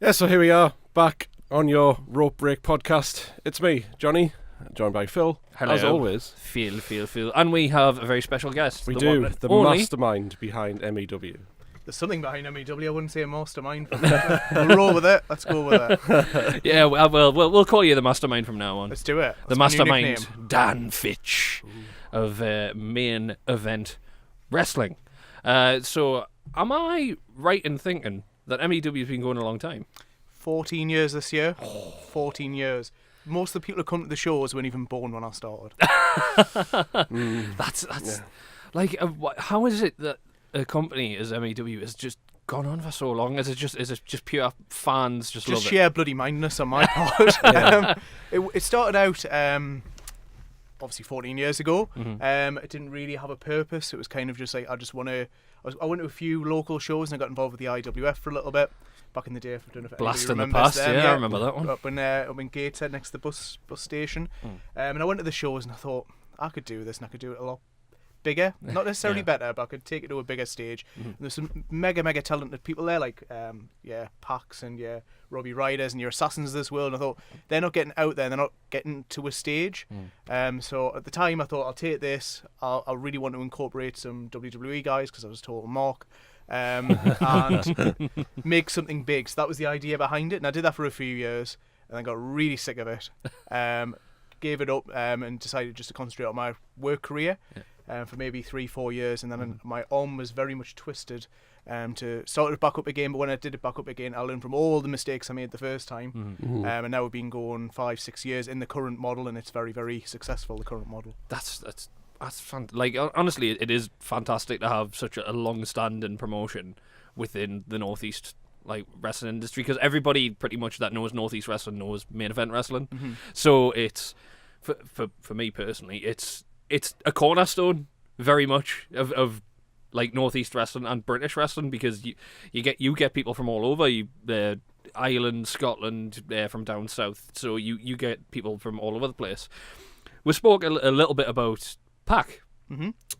Yeah, so here we are, back on your RopeBreak podcast. It's me, Johnny, joined by Phil, Hello. as always. Phil. And we have a very special guest. We the do, one the only mastermind behind M.E.W. There's something behind M.E.W. I wouldn't say mastermind. We'll roll with it. Let's go with it. Yeah, we'll call you the mastermind from now on. Let's do it. The That's my new mastermind, nickname. Dan Fitch, of Main Event Wrestling. So, am I right in thinking that M.E.W. has been going a long time? 14 years this year. 14 years. Most of the people who come to the shows weren't even born when I started. That's like, how is it that a company as M.E.W. has just gone on for so long? Is it just pure fans just love it? sheer bloody mindness on my part. It started out obviously 14 years ago. It didn't really have a purpose. It was kind of just like I went to a few local shows and I got involved with the IWF for a little bit back in the day. I don't know if Blast anybody in the remembers past, them. yeah, I remember that one. Up in Gateshead next to the bus station. And I went to the shows and I thought I could do this and I could do it a lot bigger, not necessarily better, but I could take it to a bigger stage. And there's some mega talented people there, like Pax and Robbie Riders and your Assassins of this world. And I thought they're not getting out there, they're not getting to a stage. So at the time I thought I'll take this. I really want to incorporate some WWE guys because I was total mock. And make something big. So that was the idea behind it, and I did that for a few years, and I got really sick of it. Gave it up and decided just to concentrate on my work career for maybe 3-4 years, and then my arm was very much twisted to start it back up again. But when I did it back up again, I learned from all the mistakes I made the first time, and now we've been going 5-6 years in the current model, and it's very, very successful, the current model. That's like, honestly, it is fantastic to have such a long-standing promotion within the Northeast like wrestling industry, because everybody pretty much that knows Northeast wrestling knows Main Event Wrestling. So it's for me personally, it's a cornerstone very much of like Northeast wrestling and British wrestling, because you get people from all over, Ireland, Scotland, from down south, so you get people from all over the place. We spoke a little bit about Pac.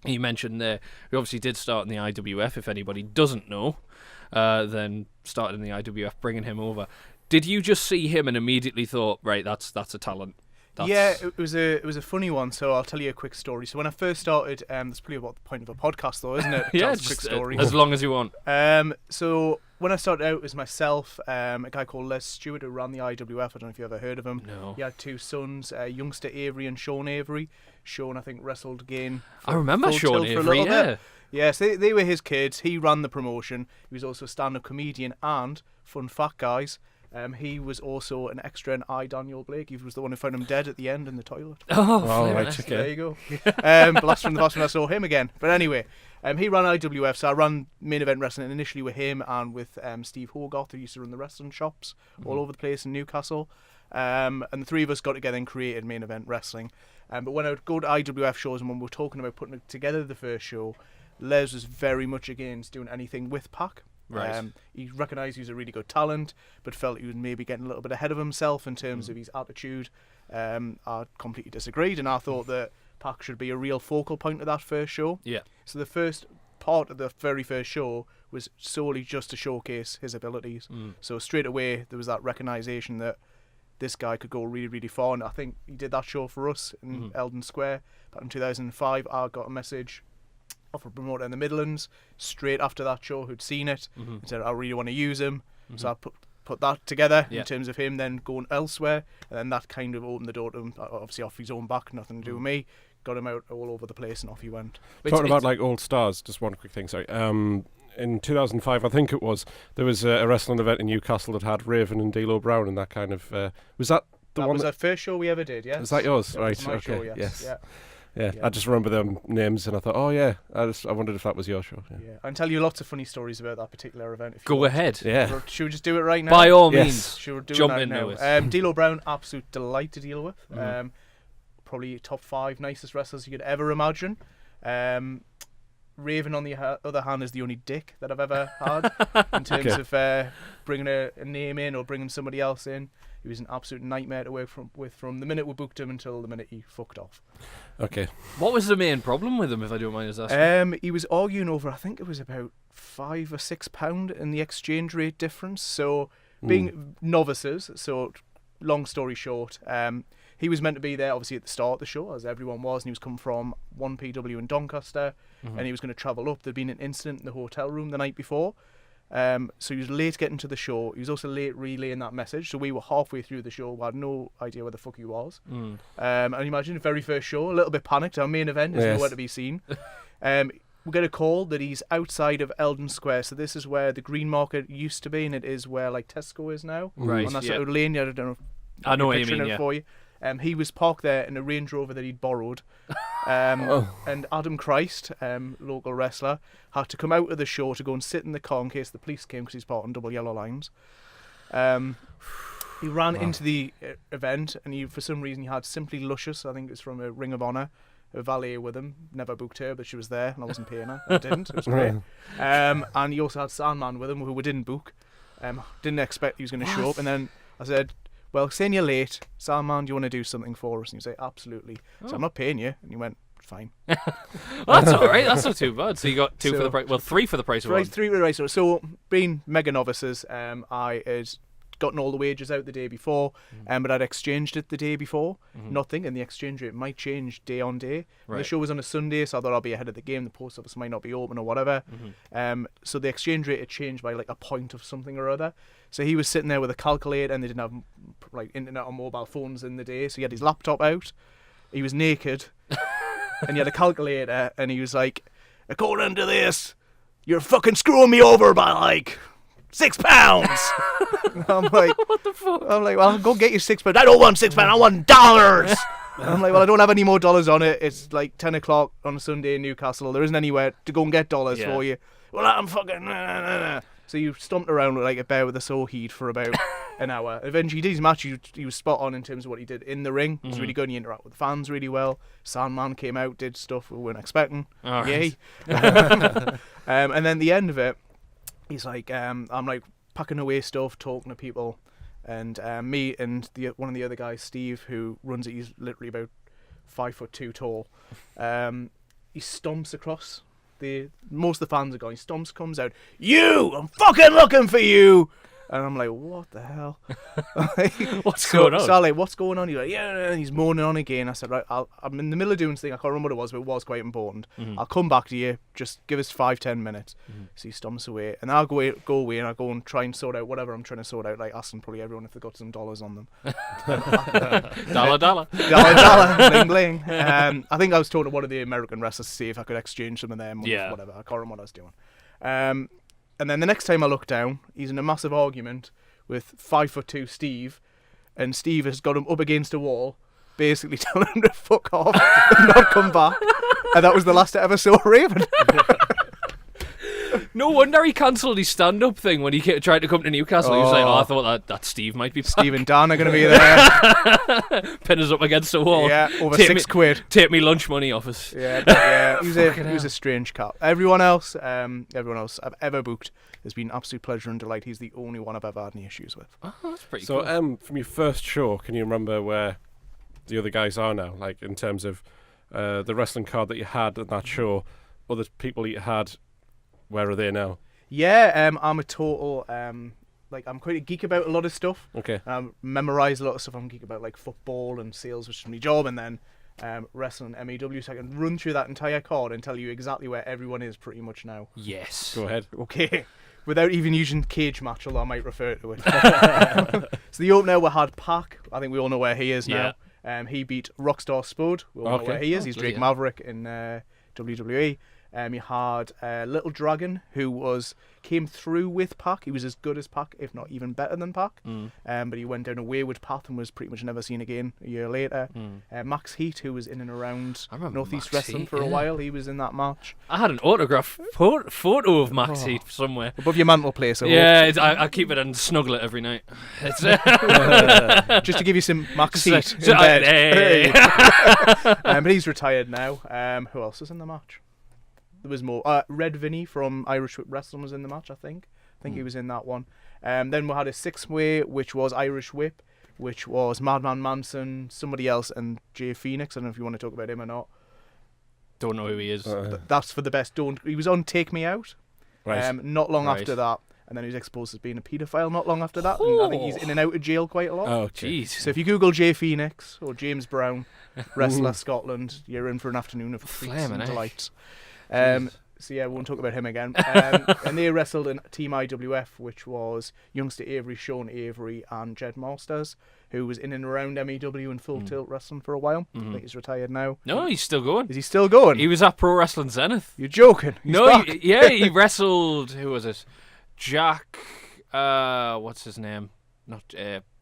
You mentioned there, we obviously did start in the IWF. If anybody doesn't know, then started in the IWF, bringing him over. Did you just see him and immediately thought, right, that's a talent? Yeah, it was a funny one. So I'll tell you a quick story. So when I first started, that's probably about the point of a podcast, though, isn't it? Yeah, a quick story. As long as you want. So when I started out, it was myself, a guy called Les Stewart who ran the IWF. I don't know if you ever heard of him. No. He had two sons, youngster Avery and Sean Avery. Sean, I think, wrestled again. I remember Full Sean Tilt for a Avery. little Yeah. bit. Yeah, so they were his kids. He ran the promotion. He was also a stand-up comedian, and fun fact, guys, he was also an extra in I, Daniel Blake. He was the one who found him dead at the end in the toilet. Oh, right, So okay. there you go. Blast from the past when I saw him again. But anyway, he ran IWF, so I ran Main Event Wrestling initially with him and with Steve Hogarth, who used to run the wrestling shops all over the place in Newcastle. And the three of us got together and created Main Event Wrestling. But when I would go to IWF shows and when we were talking about putting together the first show, Les was very much against doing anything with Pac. Right. He recognised he was a really good talent, but felt he was maybe getting a little bit ahead of himself in terms of his attitude. I completely disagreed, and I thought that Pac should be a real focal point of that first show. Yeah. So the first part of the very first show was solely just to showcase his abilities. So straight away there was that recognition that this guy could go really, really far, and I think he did that show for us in Eldon Square back in 2005. I got a message off a promoter in the Midlands straight after that show who'd seen it and said I really want to use him. So I put that together in terms of him then going elsewhere, and then that kind of opened the door to him, obviously off his own back, nothing to do with me. Got him out all over the place and off he went. Talking about like old stars, just one quick thing, sorry. In 2005, I think it was, there was a wrestling event in Newcastle that had Raven and D'Lo Brown and that kind of... was that the one? That was our first show we ever did, yes. Was that yours? That Right, was my okay. show, yes. Yeah, I just remember them names and I thought, oh yeah, I wondered if that was your show. Yeah, I can tell you lots of funny stories about that particular event. If you Go want. ahead. Yeah. Should we just do it right now? By all Yes. means. Should we do Jump it into now? it. D'Lo Brown, absolute delight to deal with. Probably top 5 nicest wrestlers you could ever imagine. Raven, on the other hand, is the only dick that I've ever had in terms of bringing a name in or bringing somebody else in. He was an absolute nightmare to work with from the minute we booked him until the minute he fucked off. Okay. What was the main problem with him, if I don't mind us asking? He was arguing over, I think it was about £5 or £6 in the exchange rate difference. So being novices, so long story short, he was meant to be there obviously at the start of the show, as everyone was, and he was come from 1PW in Doncaster, and he was going to travel up. There'd been an incident in the hotel room the night before, so he was late getting to the show. He was also late relaying that message, so we were halfway through the show. We had no idea where the fuck he was. And imagine the very first show, a little bit panicked. Our main event is nowhere to be seen. We get a call that he's outside of Eldon Square, so this is where the Green Market used to be, and it is where like Tesco is now. Right. On that sort of lane. I don't know. I know what you picturing mean. it Yeah. for you. He was parked there in a Range Rover that he'd borrowed. And Adam Christ, local wrestler, had to come out of the show to go and sit in the car in case the police came because he's parked on double yellow lines. He ran into the event, and for some reason he had Simply Luscious, I think it's from a Ring of Honor, a valet with him. Never booked her, but she was there, and I wasn't paying her. I didn't. It was great. And he also had Sandman with him, who we didn't book. Didn't expect he was going to show up, and then I said, well, saying you're late, Salman, do you want to do something for us? And he said, absolutely. So I'm not paying you. And he went, fine. Well, that's all right. That's not too bad. So you got two for the price. Well, three for the price of one. Three for the price of one. So being mega novices, I had gotten all the wages out the day before, but I'd exchanged it the day before. Nothing, and the exchange rate might change day on day. Right. The show was on a Sunday, so I thought I'll be ahead of the game. The post office might not be open or whatever. So the exchange rate had changed by like a point of something or other. So he was sitting there with a calculator, and they didn't have like internet or mobile phones in the day, so he had his laptop out. He was naked, and he had a calculator, and he was like, according to this, you're fucking screwing me over by like £6. I'm like, What the fuck? I'm like, well, go get your £6. I don't want £6. I want dollars. I'm like, well, I don't have any more dollars on it. It's like 10 o'clock on a Sunday in Newcastle. There isn't anywhere to go and get dollars for you. Well, I'm fucking... Nah. So you stomped around like a bear with a sore heat for about an hour. Eventually, he did his match. He was spot on in terms of what he did in the ring. He was really good, and he interacted with the fans really well. Sandman came out, did stuff we weren't expecting. All Yay. right. And then the end of it, he's like, I'm like packing away stuff, talking to people, and me and one of the other guys, Steve, who runs it, he's literally about 5'2" tall. He stomps across. Most of the fans are going. Stomps comes out. I'm fucking looking for you. And I'm like, what the hell? What's going on? So I'm like, what's going on? He's like, yeah. And he's moaning on again. I said, right, I'm in the middle of doing something. I can't remember what it was, but it was quite important. I'll come back to you. Just give us 5-10 minutes. So he stomps away, and I'll go away, and I'll go and try and sort out whatever I'm trying to sort out, like asking probably everyone if they've got some dollars on them. Dollar. Bling bling. I think I was talking to one of the American wrestlers to see if I could exchange some of them. Yeah. Whatever. I can't remember what I was doing. And then the next time I look down, he's in a massive argument with 5'2" Steve, and Steve has got him up against a wall, basically telling him to fuck off and not come back. And that was the last I ever saw Raven. No wonder he cancelled his stand-up thing when he tried to come to Newcastle. He was like, I thought that Steve might be back. Steve and Dan are going to be there. Pin us up against the wall. Yeah, over Take £6. Take me lunch money off us. Yeah. He was a strange cat. Everyone else I've ever booked has been an absolute pleasure and delight. He's the only one I've ever had any issues with. Oh, that's pretty So, cool. from your first show, can you remember where the other guys are now? Like, in terms of the wrestling card that you had at that show, other people you had, where are they now? Yeah, I'm a total I'm quite a geek about a lot of stuff. Okay. Memorise a lot of stuff. I'm a geek about like football and sales, which is my job, and then wrestling M.E.W. So I can run through that entire card and tell you exactly where everyone is pretty much now. Yes. Go ahead. Okay. Without even using cage match, although I might refer to it. So the opener we had Pac. I think we all know where he is now. He beat Rockstar Spud. We all know where he is. He's Drake Maverick in WWE. You had Little Dragon, who came through with Pac. He was as good as Pac, if not even better than Pac. But he went down a wayward path and was pretty much never seen again a year later. Max Heat, who was in and around Northeast Wrestling for a while, he was in that match. I had an autograph photo of Max Heat somewhere. Above your mantelpiece. I keep it and snuggle it every night. It's just to give you some Max Heat in Hey. bed. But he's retired now. Who else was in the match? There was more. Red Vinny from Irish Whip Wrestling was in the match, I think. He was in that one. Then we had a six-way, which was Irish Whip, which was Madman Manson, somebody else, and Jay Phoenix. I don't know if you want to talk about him or not. Don't know who he is. That's for the best. He was on Take Me Out. Right. Not long Right. after that. and then he was exposed as being a paedophile not long after that. And I think he's in and out of jail quite a lot. Oh, okay. Jeez. So if you Google Jay Phoenix or James Brown, wrestler Scotland, you're in for an afternoon of treats Flaming and heck. delights. Jesus. So yeah, we won't talk about him again. And they wrestled in Team IWF, which was youngster Avery, Sean Avery, and Jed Masters, who was in and around M.E.W. and Full Tilt Wrestling for a while. I think he's retired now. No, he's still going. Is he still going? He was at Pro Wrestling Zenith. You're joking? He's back. He wrestled. Who was it? Jack. What's his name? Not.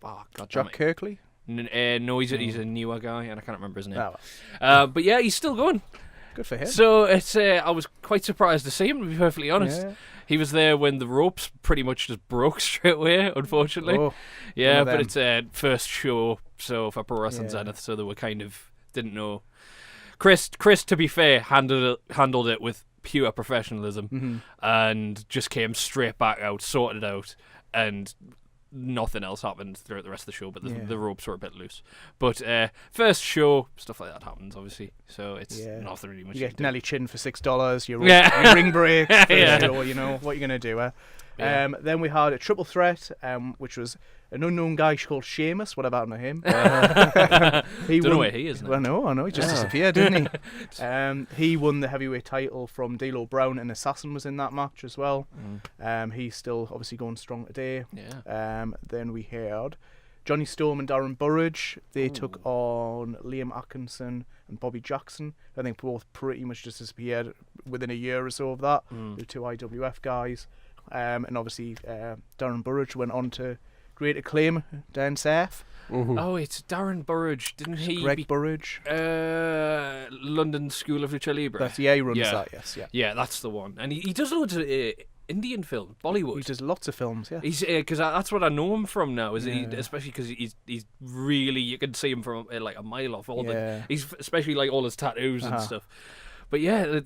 God Jack Kirkley? No, he's a newer guy, and I can't remember his name. Oh, But yeah, he's still going. good for him. So it's. I was quite surprised to see him, to be perfectly honest. Yeah. He was there when the ropes pretty much just broke straight away, unfortunately. Oh, yeah, one of but them. it's a first show, so for Pro Wrestling Yeah. Zenith, so they were kind of didn't know. Chris, to be fair, handled it with pure professionalism, and just came straight back out, sorted it out, and nothing else happened throughout the rest of the show. But the ropes were a bit loose. But first show, stuff like that happens, obviously. So it's nothing really much. You you get can do. Nelly Chin for $6. Your ring break. Yeah. Show, you know what you're gonna do. Yeah. Then we had a triple threat, which was an unknown guy called Sheamus. What about him? He Don't know won- where he is now. I know. He just disappeared, didn't he? He won the heavyweight title from D'Lo Brown, and Assassin was in that match as well. He's still obviously going strong today. Yeah. Then we had Johnny Storm and Darren Burridge. They took on Liam Atkinson and Bobby Jackson. I think both pretty much just disappeared within a year or so of that. The two IWF guys. And obviously Darren Burridge went on to great acclaim down south. Oh, it's Darren Burridge, didn't he? Greg Burridge. London School of Lucha Libre. He runs Yeah. that, yes, yeah. Yeah, that's the one. And he does loads of Indian film, Bollywood. He does lots of films, yeah. He's because that's what I know him from now. Is he, Yeah. especially because he's really, you can see him from like a mile off. Yeah. He's especially like all his tattoos and Uh-huh. stuff. But yeah,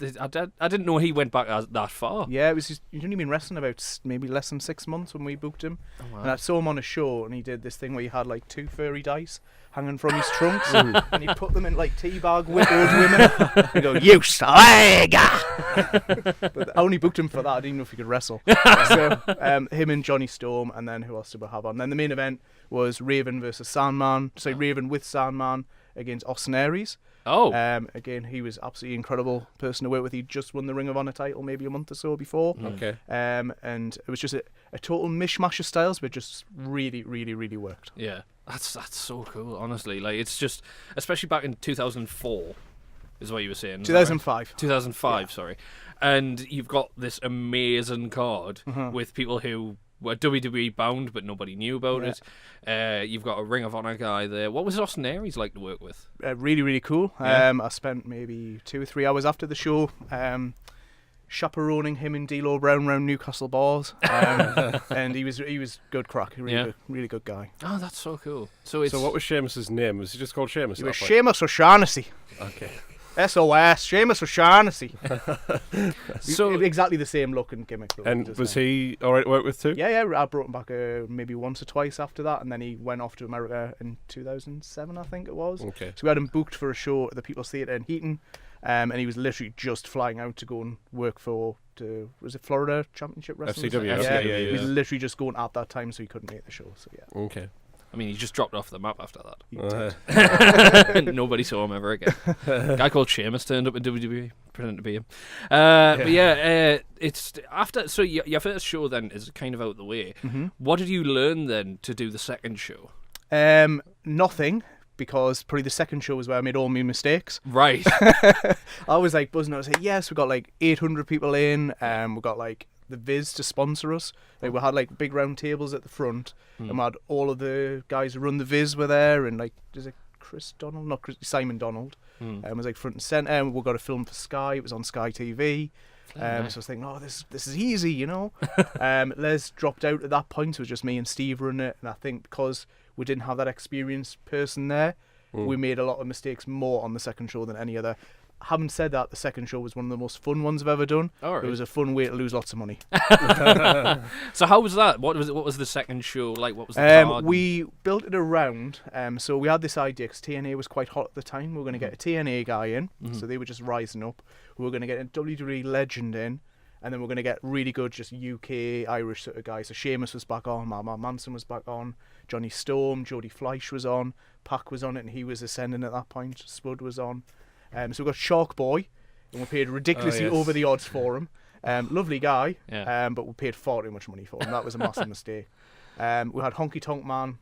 I didn't know he went back that far. Yeah, it was just, he'd only been wrestling about maybe less than 6 months when we booked him. Oh, wow. And I saw him on a show, and he did this thing where he had like 2 furry dice hanging from his trunks, and he put them in like teabag with old women. And go, you swagger! But I only booked him for that. I didn't know if he could wrestle. So him and Johnny Storm, and then who else did we have on? Then the main event was Raven versus Sandman. So Raven with Sandman against Austin Aries. Oh, Again, he was absolutely incredible person to work with. He just won the Ring of Honor title maybe a month or so before. Okay. And it was just a total mishmash of styles, but just really, really, really worked. yeah, that's so cool. Honestly, like it's just, especially back in 2004, is what you were saying. is that right? 2005. 2005, sorry. And you've got this amazing card with people who were WWE bound, but nobody knew about it. You've got a Ring of Honor guy there. What was Austin Aries like to work with? Really, really cool. Yeah. I spent maybe 2 or 3 hours after the show chaperoning him and D'Lo Brown around Newcastle bars, and he was good crack. Really good guy. Oh, that's so cool. So it's So what was Sheamus's name? Was he just called Sheamus? He at was that point? Sheamus O'Shaughnessy. Okay. SOS, Sheamus O'Shaughnessy. So- exactly the same look and gimmick. really, And just was now. he alright to work with too? Yeah, I brought him back maybe once or twice after that, and then he went off to America in 2007, I think it was. Okay. So we had him booked for a show at the People's Theatre in Heaton, and he was literally just flying out to go and work for was it Florida Championship Wrestling? FCW, Yeah, FCW, he was yeah. literally just going at that time, so he couldn't make the show. So yeah, Okay. I mean, he just dropped off the map after that. he Uh, did. Nobody saw him ever again. A guy called Sheamus turned up in WWE, pretending to be him. But yeah, it's after. So your first show then is kind of out the way. What did you learn then to do the second show? Nothing. Because probably the second show was where I made all my mistakes. Right. I was like buzzing. I was like, yes, we got like 800 people in. We got like the Viz to sponsor us. Like we had like big round tables at the front, and we had all of the guys who run the Viz were there, and like is it Chris Donald? Not Chris, Simon Donald. Was like front and centre. And we got a film for Sky. It was on Sky TV. So I was thinking, oh, this is easy, you know. Les dropped out at that point. So it was just me and Steve running it, and I think because we didn't have that experienced person there, we made a lot of mistakes more on the second show than any other. Having said that, the second show was one of the most fun ones I've ever done. All right. It was a fun way to lose lots of money. So how was that? What was the second show like? What was the card? We built it around, so we had this idea because TNA was quite hot at the time. We were going to get a TNA guy in, so they were just rising up. We were going to get a WWE legend in, And then we're going to get really good, just UK, Irish sort of guys. So Seamus was back on, Mark Manson was back on, Johnny Storm, Jodie Fleisch was on, Pac was on it, and he was ascending at that point. Spud was on. So we've got Shark Boy, and we paid ridiculously over the odds for him. Lovely guy, but we paid far too much money for him. That was a massive mistake. We had Honky Tonk Man,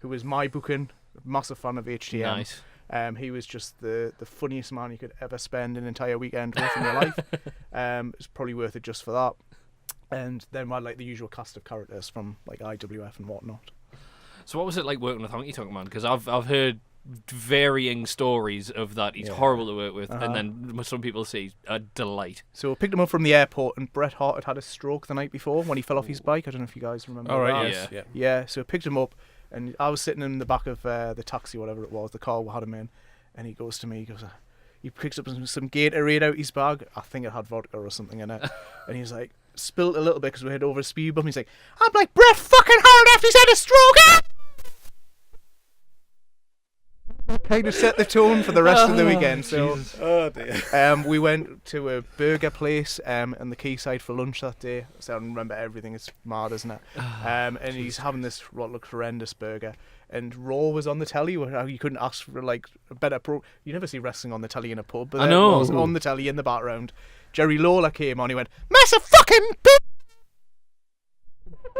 who was my booking, massive fan of HTM. Nice. He was just the funniest man you could ever spend an entire weekend with in your life. It's probably worth it just for that. And then we had like the usual cast of characters from like IWF and whatnot. So what was it like working with Honky Tonk Man? Because I've heard varying stories of that. He's horrible to work with, and then some people say he's a delight. So we picked him up from the airport, and Bret Hart had a stroke the night before when he fell off his bike. I don't know if you guys remember. All right, that. yes, Yeah. So we picked him up, and I was sitting in the back of the taxi, whatever it was, the car we had him in, and he goes to me, he picks up some Gatorade out his bag. I think it had vodka or something in it, and he's like, spilled a little bit because we had over a speed bump. He's like, I'm like Bret fucking Hart after he's had a stroke. Kind of set the tone for the rest of the weekend. So, we went to a burger place in the Quayside for lunch that day. So I don't remember everything. It's mad, isn't it? And he's having this what looked horrendous burger. And Raw was on the telly. Where you couldn't ask for like a better pro. You never see wrestling on the telly in a pub, but I know. it was on the telly in the background. Jerry Lawler came on. He went, massive fucking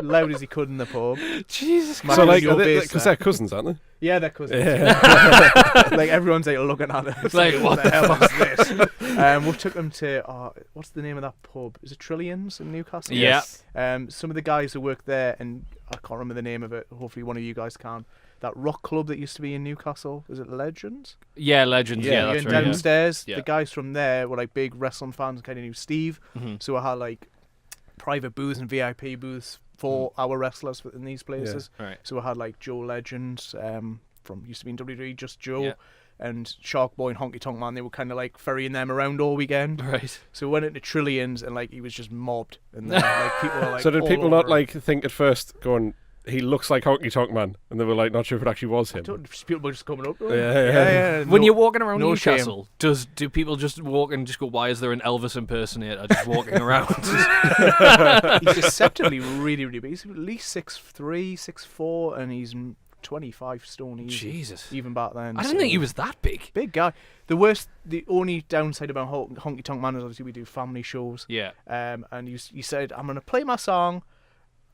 loud as he could in the pub. Jesus Christ. So like, because they're cousins, aren't they? Yeah, they're cousins. Yeah. Like everyone's like looking at it. It's like, what the hell is this? We took them to what's the name of that pub? Is it Trillions in Newcastle? Yeah. Some of the guys who work there, and I can't remember the name of it. Hopefully, one of you guys can. That rock club that used to be in Newcastle, was it Legends? Yeah, Legends. Yeah, that's right. Downstairs, yeah. The guys from there were like big wrestling fans, kind of knew Steve. Mm-hmm. So I had like private booths and VIP booths for our wrestlers in these places. Yeah. Right. So I had like Joe Legend from used to be in WWE, just Joe, and Shark Boy and Honky Tonk Man. They were kind of like ferrying them around all weekend. Right. So we went into Trillions and like he was just mobbed, and then like people were like. So did all people over not him. like think at first going, he looks like Honky Tonk Man, and they were like not sure if it actually was him? People were just coming up. Yeah. When you're walking around no Newcastle, do people just walk and just go, why is there an Elvis impersonator just walking around? He's deceptively really, really big. He's at least 6'3", 6'4", and he's 25 stone easy. Jesus. Even back then. I didn't think he was that big. Big guy. The only downside about Honky Tonk Man is obviously we do family shows. Yeah. And you said, I'm going to play my song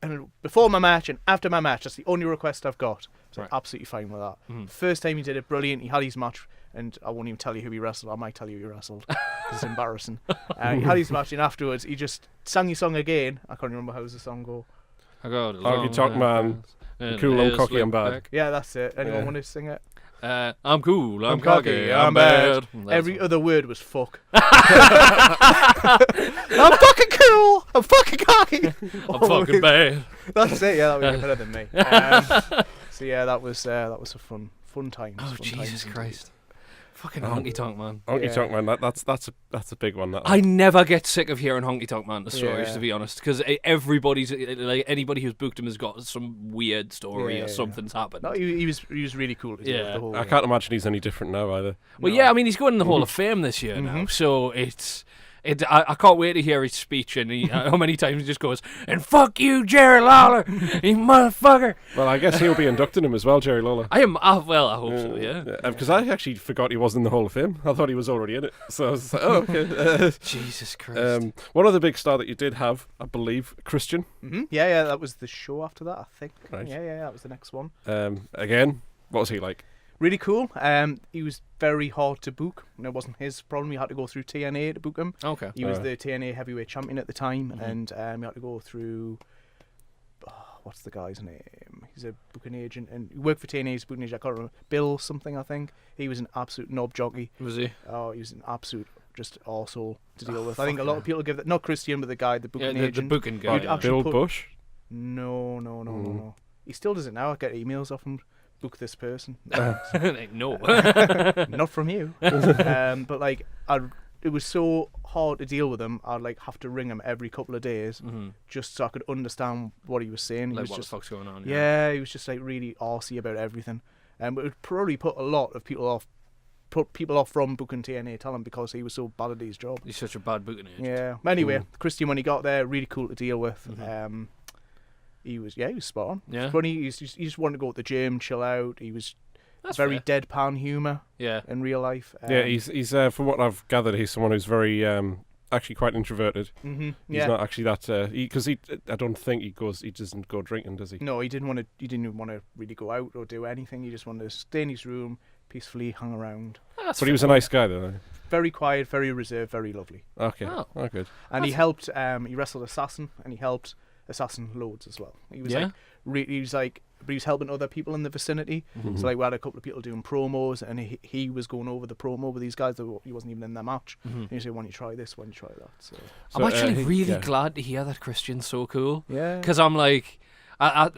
and before my match and after my match. That's the only request I've got. So I'm absolutely fine with that. Mm-hmm. First time he did it, brilliant. He had his match, and I won't even tell you who he wrestled. I might tell you who he wrestled because it's embarrassing. He had his match, and afterwards he just sang his song again. I can't remember how's the song go. I got Honky Tonk Man, cool and cocky and bad. Yeah, that's it. Anyone want to sing it? I'm cool, I'm cocky, I'm bad. Every other word was fuck. I'm fucking cool, I'm fucking cocky, I'm fucking bad. That's it. Yeah, that was better than me. So yeah, that was a fun time. Oh, Jesus Christ! Fucking Honky Tonk Man. Honky Tonk Man. That's a big one. That I never get sick of hearing Honky Tonk Man stories, to be honest, because everybody's like anybody who's booked him has got some weird story or something's happened. No, he was really cool. I can't imagine he's any different now either. Well, I mean, he's going in the Hall of Fame this year now, so it's. I can't wait to hear his speech and how many times he just goes, and fuck you, Jerry Lawler, you motherfucker. Well, I guess he'll be inducting him as well, Jerry Lawler. I hope so, yeah. Because I actually forgot he wasn't in the Hall of Fame. I thought he was already in it. So I was like, oh, okay. Jesus Christ. One other big star that you did have, I believe, Christian. Mm-hmm. Yeah, that was the show after that, I think. Right. Yeah, that was the next one. Again, what was he like? Really cool. He was very hard to book. And it wasn't his problem. You had to go through TNA to book him. Okay. He was the TNA heavyweight champion at the time, and you had to go through. What's the guy's name? He's a booking agent, and he worked for TNA's booking agent. I can't remember. Bill something, I think. He was an absolute knob jockey. Was he? Oh, he was an absolute just arsehole to deal with. I think a lot of people give that. Not Christian, but the guy, the booking agent. The booking guy. Bill Bush? No. He still does it now. I get emails off him. Book this person. No. Not from you. But like, it was so hard to deal with him. I'd like have to ring him every couple of days just so I could understand what he was saying. He like was what just, the fuck's going on? Yeah, he was just like really arsey about everything. But it would probably put a lot of people off put people off from booking TNA talent because he was so bad at his job. He's such a bad booking agent. Yeah. Anyway, Christian, when he got there, really cool to deal with. He was spot on. Yeah. Funny. He just wanted to go to the gym, chill out. He was That's very fair. deadpan humour. Yeah. In real life. Yeah, he's from what I've gathered, he's someone who's very actually quite introverted. Yeah. He's not actually that because I don't think he doesn't go drinking, does he? No, he didn't even want to really go out or do anything. He just wanted to stay in his room, peacefully hang around. That's But he was a nice guy, though. Very quiet, very reserved, very lovely. Okay. Oh. Oh, good. And he helped. He wrestled Assassin, and he helped Assassin loads as well. He was but he was helping other people in the vicinity. So like we had a couple of people doing promos, and he was going over the promo with these guys that he wasn't even in their match. And he said, "Why don't you try this? Why don't you try that?" So I'm actually really glad to hear that Christian's so cool. yeah, Because I'm like, I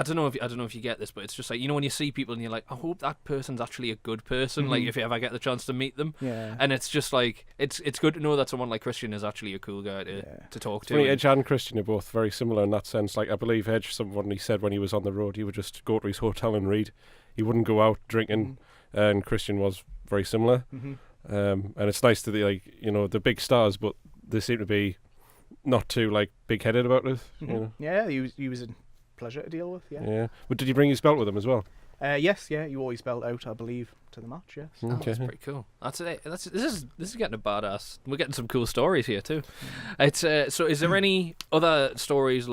don't know if you get this, but it's just like, you know, when you see people and you're like, I hope that person's actually a good person. Like if you ever get the chance to meet them, yeah. and it's just like it's good to know that someone like Christian is actually a cool guy to talk to. Funny, Edge and Christian are both very similar in that sense. Like I believe Edge, someone he said when he was on the road, he would just go to his hotel and read. He wouldn't go out drinking, and Christian was very similar. And it's nice to the big stars, but they seem to be not too big-headed about it. You know? Yeah, he was a pleasure to deal with. Yeah. Yeah. But did he bring his belt with him as well? Yes. Yeah. You always belt out, I believe, to the match. Yes. Oh, that's pretty cool. This is getting a badass. We're getting some cool stories here too. It's so. Is there any other stories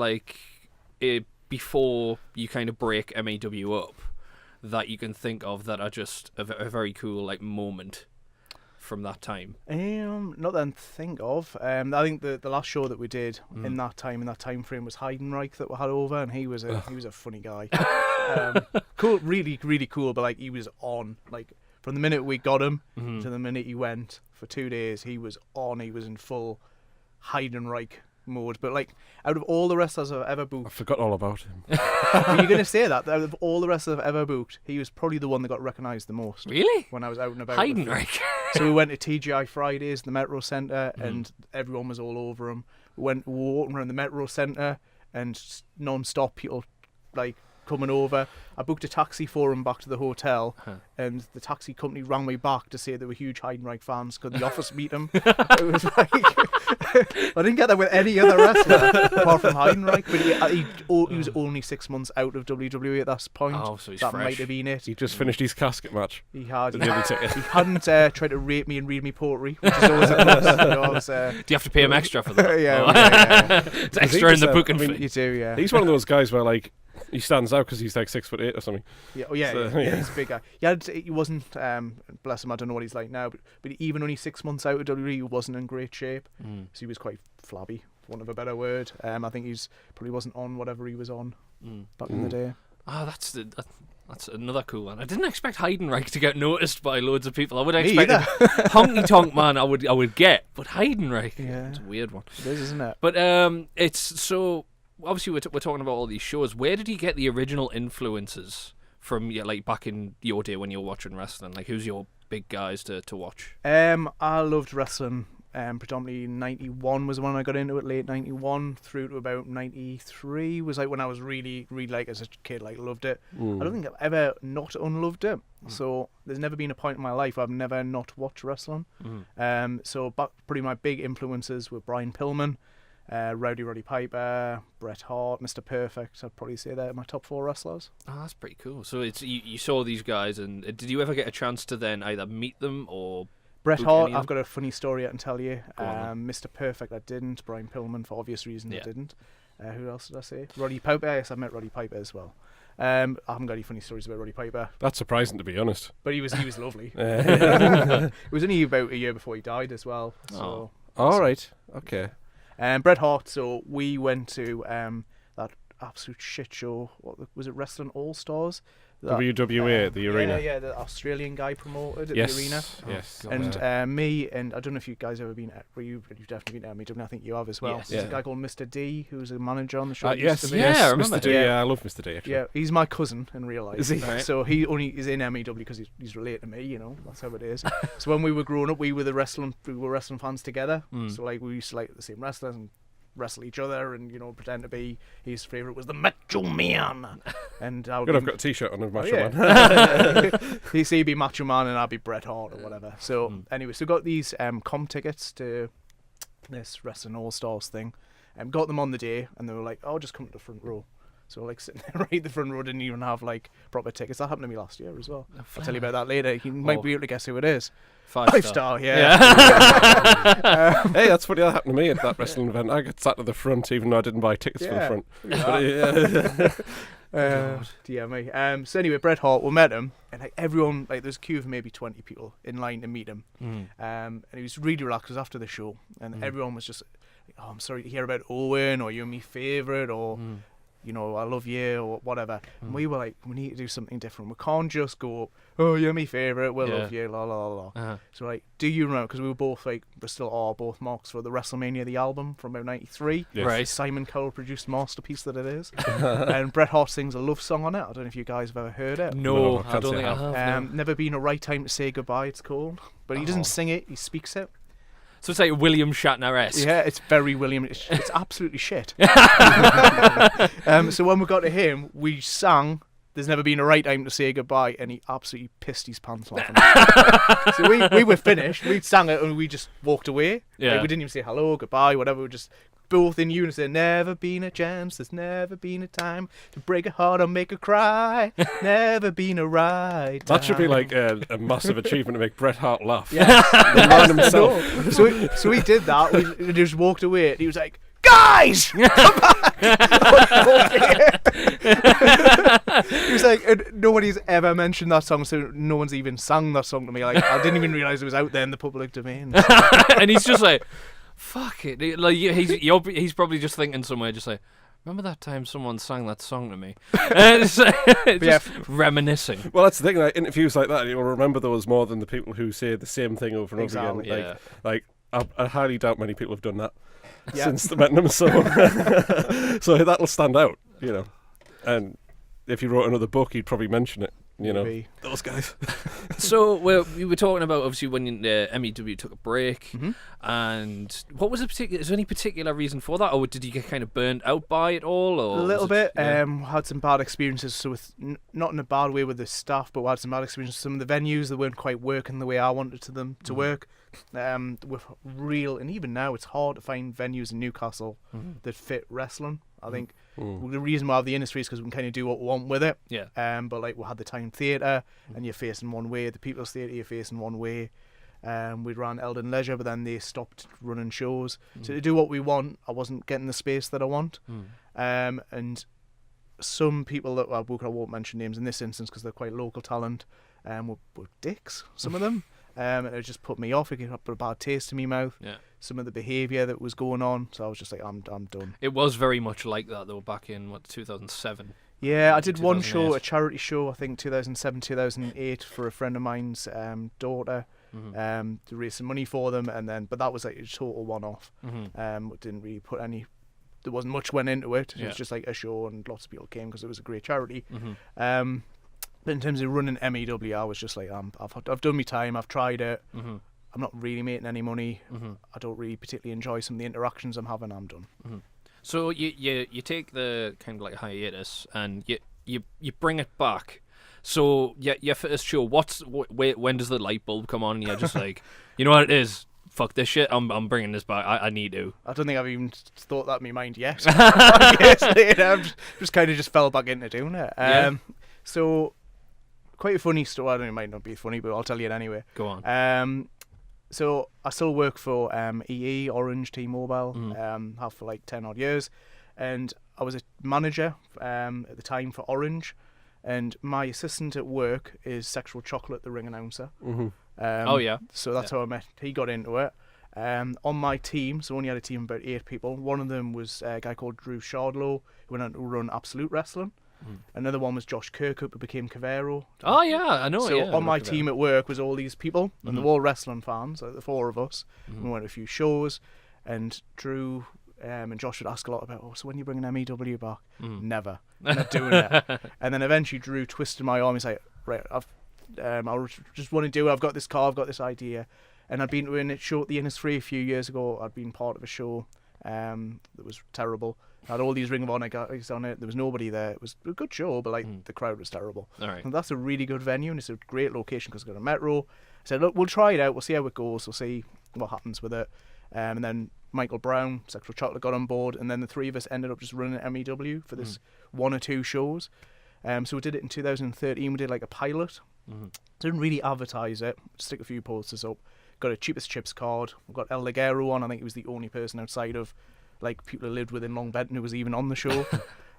before you kind of break M.E.W. up that you can think of that are just a very cool moment from that time? Not that I think of. I think the last show that we did in that time frame was Heidenreich that we had over, and he was a funny guy. Cool, really, really cool. But he was on from the minute we got him to the minute he went for 2 days. He was on. He was in full Heidenreich mode. But out of all the wrestlers I've ever booked, I forgot all about him. were you going to say that? Out of all the wrestlers I've ever booked, he was probably the one that got recognised the most. Really? When I was out and about. Heidenreich. So we went to TGI Fridays, the Metro Centre, and everyone was all over him. We were walking around the Metro Centre, and non-stop people coming over. I booked a taxi for him back to the hotel, and the taxi company rang me back to say they were huge Heidenreich fans. Could the office meet him? It was I didn't get that with any other wrestler apart from Heidenreich, but he was only 6 months out of WWE at that point. Oh, so he's that fresh. might have been it. He just finished his casket match. He had. Did he ever take it? He hadn't tried to rape me and read me poetry, which is always a plus. Do you have to pay him extra for that? Yeah. It's extra in the booking fee. You do, yeah. He's one of those guys where he stands out because he's 6'8" or something. Yeah, he's a big guy. He wasn't, bless him, I don't know what he's like now, but even only 6 months out of WWE, he wasn't in great shape. So he was quite flabby, for want of a better word. I think he's probably wasn't on whatever he was on back in the day. Oh, that's another cool one. I didn't expect Heidenreich to get noticed by loads of people. I would expect Honky Tonk Man. I would get, but Heidenreich, it's a weird one. It is, isn't it? But it's so. Obviously, we're talking about all these shows. Where did you get the original influences from? Back in your day when you were watching wrestling. Who's your big guys to watch? I loved wrestling. Predominantly 91 was when I got into it. Late 91 through to about 93 was when I was really, really as a kid loved it. I don't think I've ever not unloved it. So there's never been a point in my life I've never not watched wrestling. So pretty my big influences were Brian Pillman, Roddy Piper, Bret Hart, Mr. Perfect. I'd probably say they're my top 4 wrestlers. Oh, that's pretty cool. So it's you saw these guys, and did you ever get a chance to then either meet them or? Bret Hart, I've got a funny story I can tell you. Mr. Perfect, I didn't. Brian Pillman, for obvious reasons, I didn't. Who else did I say? Roddy Piper. Yes, I met Roddy Piper as well. I haven't got any funny stories about Roddy Piper. That's surprising, to be honest. But he was lovely. It was only about a year before he died as well. So all right, okay. Bret Hart. So we went to that absolute shit show. What was it? Wrestling All Stars. WWA at the arena. Yeah, the Australian guy promoted at yes, the arena. Yes. And me, and I don't know if you guys ever been at, you've definitely been at M.E.W. I think you have as well. Yes. There's a guy called Mr. D, who's a manager on the show. Yes, I remember. Mr. D. Yeah, I love Mr. D, actually. Yeah, he's my cousin in real life. Is he? Right. So he only is in M.E.W. because he's related to me, that's how it is. So when we were growing up, we were wrestling fans together. So we used to like the same wrestlers and wrestle each other and pretend to be his favourite was the Macho Man, and I would Good, I've got a T-shirt on of Macho yeah. Man. He'd be Macho Man and I'd be Bret Hart or whatever. So anyway, so got these comp tickets to this Wrestling All Stars thing, and got them on the day, and they were like, "Oh, just come to the front row." So like sitting there right at the front row, didn't even have like proper tickets. That happened to me last year as well. I'll tell you about that later. You might be able to guess who it is. Five Star, yeah. Hey, that's funny. That happened to me at that wrestling event. I got sat at the front, even though I didn't buy tickets for the front. Dear me. So anyway, Bret Hart, we met him, and like everyone, like there's a queue of maybe 20 people in line to meet him. And he was really relaxed. It was after the show, and everyone was just, "Oh, I'm sorry to hear about Owen, or you're my favourite, or I love you," or whatever. And we were like, we need to do something different. We can't just go, "Oh, you're my favourite, we'll love you, la la la." So like, do you remember? Because we were both like, we still are both marks for the WrestleMania the album from about '93. Yes. Right. Simon Cowell produced masterpiece that it is. And Bret Hart sings a love song on it. I don't know if you guys have ever heard it. No, I I can't don't say think I I have. have. No. Never Been a Right Time to Say Goodbye, it's called. But he doesn't sing it, he speaks it. So it's like William Shatner-esque. Yeah, it's very William. It's absolutely shit. So when we got to him, we sang "There's Never Been a Right Time to Say Goodbye," and he absolutely pissed his pants laughing. So we were finished. We sang it and we just walked away. Yeah. Like, we didn't even say hello, goodbye, whatever. We just both in unison. Never been a chance. There's never been a time to break a heart or make her cry. Never been a right time. That should be like a massive achievement to make Bret Hart laugh. Yeah. The man himself. So we did that. We just walked away. And he was like, "Guys, come back!" He was like, and nobody's ever mentioned that song, so no one's even sang that song to me. Like, I didn't even realise it was out there in the public domain. And he's just like, fuck it. Like he's probably just thinking somewhere, just like, remember that time someone sang that song to me? Just reminiscing. Well, that's the thing. Like interviews like that, you'll remember those more than the people who say the same thing over and over Exactly. again. Like I highly doubt many people have done that Yeah. since the met them. So that'll stand out, And if you wrote another book, you'd probably mention it. Maybe. Those guys. So we were talking about obviously when M.E.W took a break, and what was is there any particular reason for that, or did you get kind of burned out by it all? Or A little was bit. it- yeah. Had some bad experiences. So with not in a bad way with the staff, but we had some bad experiences. Some of the venues that weren't quite working the way I wanted them to work. With real, and even now it's hard to find venues in Newcastle that fit wrestling. I think the reason why I have the industry is because we can kind of do what we want with it. Yeah. But like we had the Town Theatre, and you're facing one way. The People's Theatre, you're facing one way. We ran Eldon Leisure, but then they stopped running shows. So to do what we want, I wasn't getting the space that I want. And some people that I won't mention names in this instance because they're quite local talent, were dicks. Some of them. And it just put me off. It put a bad taste in my mouth. Yeah. Some of the behaviour that was going on. So I was just like, I'm done. It was very much like that though back in 2007. Yeah, I did one show, 2008. a charity show, I think 2007, 2008 for a friend of mine's daughter. To raise some money for them, but that was like a total one-off. Didn't really put any. There wasn't much went into it. It was just like a show, and lots of people came because it was a great charity. But in terms of running M.E.W, I was just like, I've done my time. I've tried it. I'm not really making any money. I don't really particularly enjoy some of the interactions I'm having. I'm done. So you take the kind of like hiatus and you bring it back. So your first show, when does the light bulb come on? And you're just like, you know what it is? Fuck this shit. I'm bringing this back. I need to. I don't think I've even thought that in my mind yet. Years later, I've just kind of just fell back into doing it. So quite a funny story. I don't know, it might not be funny, but I'll tell you it anyway. Go on. So I still work for EE, Orange, T-Mobile, have for like 10 odd years, and I was a manager at the time for Orange, and my assistant at work is Sexual Chocolate, the ring announcer. Oh yeah. So that's how I met. He got into it. On my team, so I only had a team of about 8 people. One of them was a guy called Drew Shardlow, who went on to run Absolute Wrestling. Another one was Josh Kirkup, who became Cavero. Oh yeah, I know. So yeah, on my team at work was all these people, and they were all wrestling fans, like the 4 of us. We went to a few shows, and Drew and Josh would ask a lot about, so when are you bringing M.E.W back? Never. I'm not doing it. And then eventually Drew twisted my arm. He's like, right, I just want to do it. I've got this car, I've got this idea. And I'd been to a show at the Innisfree a few years ago. I'd been part of a show that was terrible. Had all these Ring of Honor guys on it. There was nobody there. It was a good show, but like the crowd was terrible. All right. And that's a really good venue, and it's a great location because it's got a metro. I said, look, we'll try it out. We'll see how it goes. We'll see what happens with it. And then Michael Brown, Sexual Chocolate, got on board, and then the three of us ended up just running M.E.W. for this 1 or 2 shows. So we did it in 2013. We did like a pilot. Didn't really advertise it. Stick a few posters up. Got a cheapest chips card. We've got El Ligero on. I think he was the only person outside of like people who lived within Long Benton who was even on the show.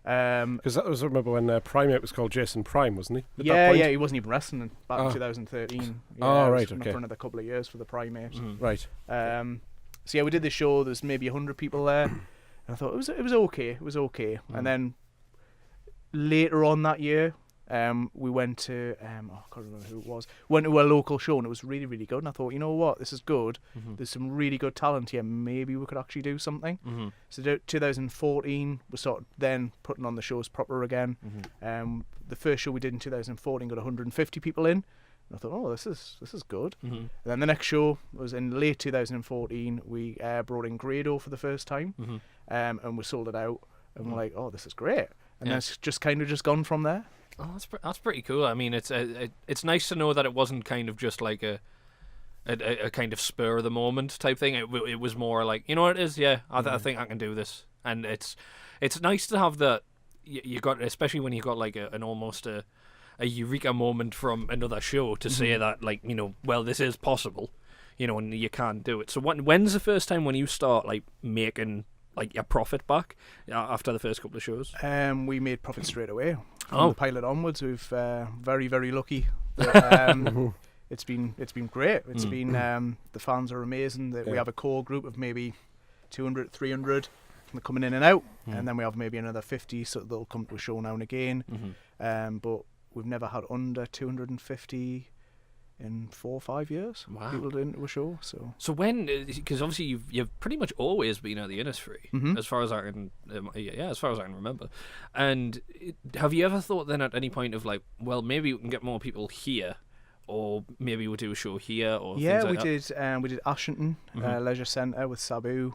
Because that was, I remember when Primate was called Jason Prime, wasn't he? At that Yeah, point? yeah, he wasn't even wrestling back in 2013. Yeah, Oh, he was right, running okay. for another couple of years for the Primate. Right. So yeah, we did this show. There's maybe 100 people there, and I thought it was okay. It was okay. And then later on that year, we went to I can't remember who it was. Went to a local show, and it was really, really good. And I thought, you know what, this is good. There's some really good talent here. Maybe we could actually do something. So 2014, we started then putting on the shows proper again. The first show we did in 2014 got 150 people in. And I thought, oh, this is good. And then the next show was in late 2014. We brought in Grado for the first time, and we sold it out. And we're like, oh, this is great. And then it's just kind of just gone from there. Oh, that's pretty cool. I mean, it's nice to know that it wasn't kind of just like a kind of spur of the moment type thing. It was more like, you know what it is? Yeah, I think I can do this. And it's nice to have that. You got, especially when you got like an almost a eureka moment from another show to say that, like, you know, well, this is possible, you know, and you can do it. So when's the first time when you start like making like your profit back after the first couple of shows? We made profit straight away. From Oh. the pilot onwards, we've very, very lucky. That, it's been great. It's been the fans are amazing. That we have a core group of maybe 200, 300 coming in and out, and then we have maybe another 50, so they'll come to a show now and again. But we've never had under 250 in 4 or 5 years. Wow. People into a show. So when, because obviously you've pretty much always been at the industry, as far as I can, as far as I can remember. And have you ever thought then at any point of like, well, maybe we can get more people here, or maybe we'll do a show here, or yeah, things like we that? did Ashington Leisure Centre with Sabu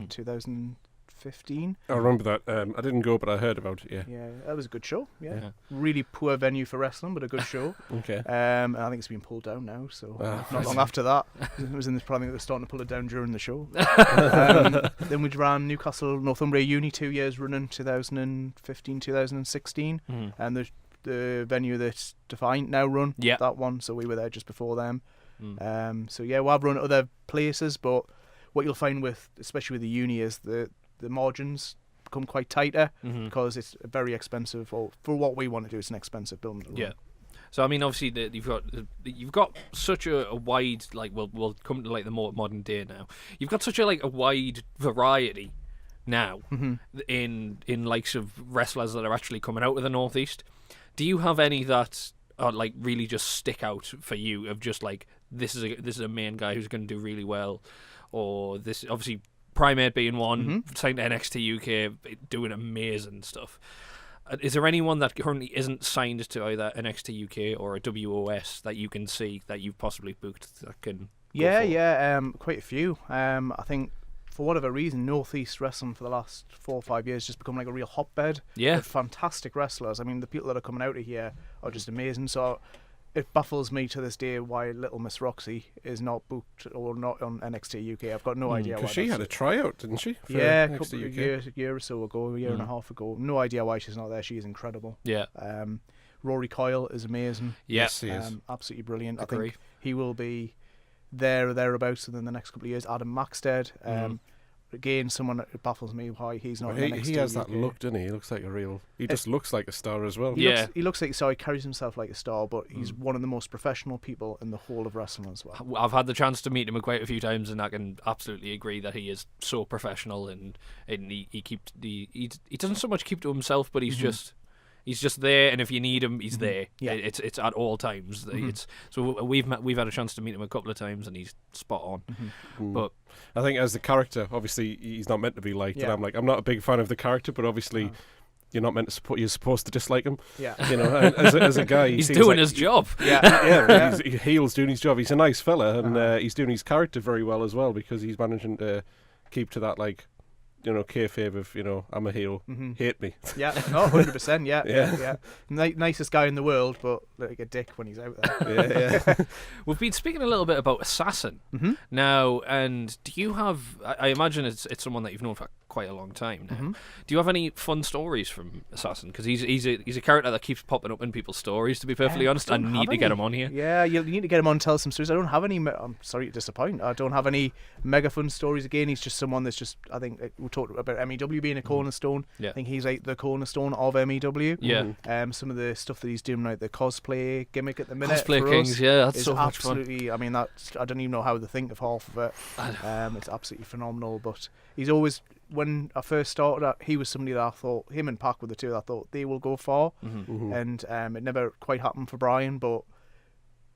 2015. I remember that. I didn't go, but I heard about it, yeah. Yeah, that was a good show. Yeah. Really poor venue for wrestling, but a good show. Okay. And I think it's been pulled down now, so not long after that. It was in this probably they were starting to pull it down during the show. Then we ran Newcastle Northumbria Uni 2 years running, 2015, 2016. And the venue that Defiant now run, that one, so we were there just before them. So yeah, well, I've run other places, but what you'll find with, especially with the uni, is the margins become quite tighter because it's very expensive. Or for what we want to do, it's an expensive building to run. Yeah. So I mean, obviously, you've got such a wide, like, we'll come to like the more modern day now. You've got such a wide variety now in likes of wrestlers that are actually coming out of the Northeast. Do you have any that are like really just stick out for you of just like this is a main guy who's going to do really well, or this obviously Primate being one, signed to NXT UK, doing amazing stuff. Is there anyone that currently isn't signed to either NXT UK or a WOS that you can see that you've possibly booked that can? Quite a few. I think for whatever reason, Northeast wrestling for the last 4 or 5 years just become like a real hotbed. Yeah, of fantastic wrestlers. I mean, the people that are coming out of here are just amazing. So it baffles me to this day why Little Miss Roxy is not booked or not on NXT UK. I've got no idea why. Because she had a tryout, didn't she? For a NXT couple of UK? year or so ago, a year and a half ago. No idea why she's not there. She's incredible. Yeah. Rory Coyle is amazing. Yes, he is. Absolutely brilliant. Agree. I think he will be there or thereabouts within the next couple of years. Adam Maxted. Again, someone that baffles me why he's not. He has that look, doesn't he? He looks like a real. He just looks like a star as well. He looks like a star. He carries himself like a star, but he's one of the most professional people in the whole of wrestling as well. I've had the chance to meet him quite a few times, and I can absolutely agree that he is so professional, and he doesn't so much keep to himself, but he's just there, and if you need him, he's there. Yeah. It's at all times. So we've had a chance to meet him a couple of times, and he's spot on. But I think as the character, obviously he's not meant to be liked, and I'm not a big fan of the character, but obviously you're not meant to support. You're supposed to dislike him. Yeah, you know, as a guy, he's doing his job. Yeah. He's doing his job. He's a nice fella, and he's doing his character very well as well because he's managing to keep to that kayfabe of I'm a heel, hate me. Yeah, no, 100%. Yeah, Yeah. yeah. Nicest guy in the world, but like a dick when he's out there. Yeah. We've been speaking a little bit about Assassin now, and do you have? I imagine it's someone that you've known for quite a long time now. Do you have any fun stories from Assassin? Because he's a character that keeps popping up in people's stories. To be perfectly honest, I need to get him on here. Yeah, you need to get him on and tell some stories. I don't have any. I'm sorry to disappoint. I don't have any mega fun stories. Again, he's just someone that's just. I think we talked about M.E.W being a cornerstone. Yeah. I think he's like the cornerstone of M.E.W. Yeah. Some of the stuff that he's doing, like the cosplay gimmick at the minute. Cosplay for Kings, us yeah, that's is so much fun. absolutely. I mean, I don't even know how to think of half of it. It's absolutely phenomenal. But he's always. When I first started, he was somebody that I thought, him and Pac were the two that I thought they will go far, and it never quite happened for Brian. But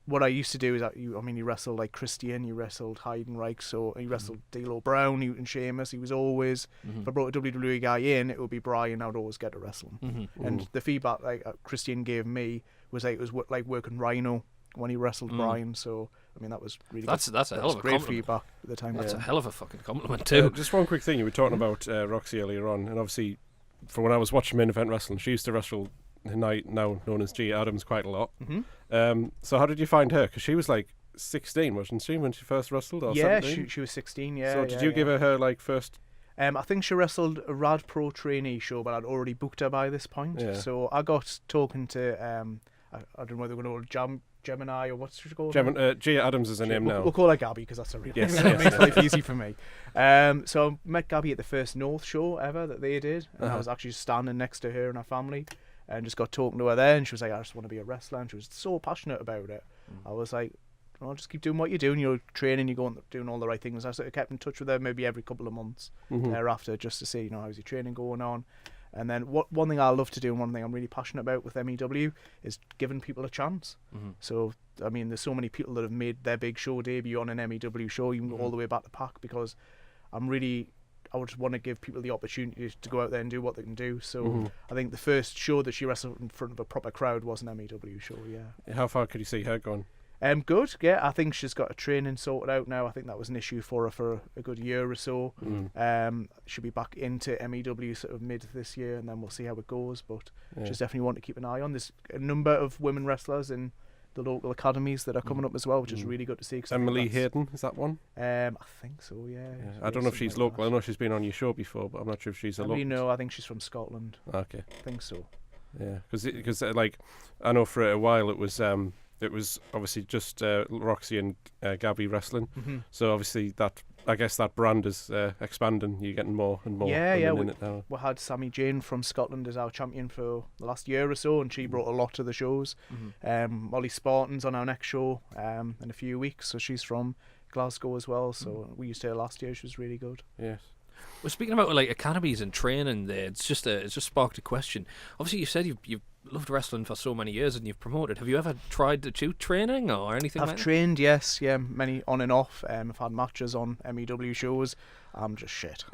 what I used to do is that you wrestled like Christian, you wrestled Heidenreich, so you wrestled D'Lo Brown, Newton Sheamus. He was always, if I brought a WWE guy in, it would be Brian. I would always get to wrestle him. And the feedback like Christian gave me was like it was like working Rhino when he wrestled Brian. So I mean that was really that's a hell of a great compliment. feedback at the time. That's a hell of a fucking compliment too. Just one quick thing, you were talking about Roxy earlier on, and obviously from when I was watching main event wrestling, she used to wrestle now known as Gia Adams quite a lot. So how did you find her? Because she was like 16, wasn't she, when she first wrestled? Or Yeah, 17? she was 16. Yeah. So did you give her like first? I think she wrestled a Rad Pro trainee show, but I'd already booked her by this point. Yeah. So I got talking to I don't know whether we're going to Gemini or what's she called? Gia Adams is her name now. We'll call her Gabby because that's a real Yes, name. That makes life easy for me. So I met Gabby at the first North show ever that they did, and I was actually standing next to her and her family, and just got talking to her there, and she was like, "I just want to be a wrestler," and she was so passionate about it. I was like, "Well, just keep doing what you're doing. You're training. You're going doing all the right things." I sort of kept in touch with her maybe every couple of months thereafter, just to see how's your training going on. And then one thing I love to do, and one thing I'm really passionate about with M.E.W is giving people a chance. So I mean, there's so many people that have made their big show debut on an M.E.W show, even all the way back to Pac, because I would just want to give people the opportunity to go out there and do what they can do. So I think the first show that she wrestled in front of a proper crowd was an M.E.W show. Yeah. How far could you see her going? Good. Yeah, I think she's got a training sorted out now. I think that was an issue for her for a good year or so. She'll be back into M.E.W sort of mid this year, and then we'll see how it goes. But she's definitely one to keep an eye on. There's a number of women wrestlers in the local academies that are coming up as well, which is really good to see. Emily Hayden, is that one? I think so. Yeah. I don't know if she's local. I know she's been on your show before, but I'm not sure if she's a local. No, I think she's from Scotland. Okay. I think so. Yeah, because like I know for a while it was obviously just Roxy and Gabby wrestling. So obviously I guess that brand is expanding. You're getting more and more. Yeah. In it now. We had Sammy Jane from Scotland as our champion for the last year or so, and she brought a lot to the shows. Molly Spartan's on our next show in a few weeks, so she's from Glasgow as well. So we used her last year. She was really good. Yes. Well, speaking about like academies and training, there, it's just sparked a question. Obviously, you said you've loved wrestling for so many years and you've promoted. Have you ever tried to do training or anything? I've trained, yes, yeah, many on and off. I've had matches on M.E.W shows. I'm just shit.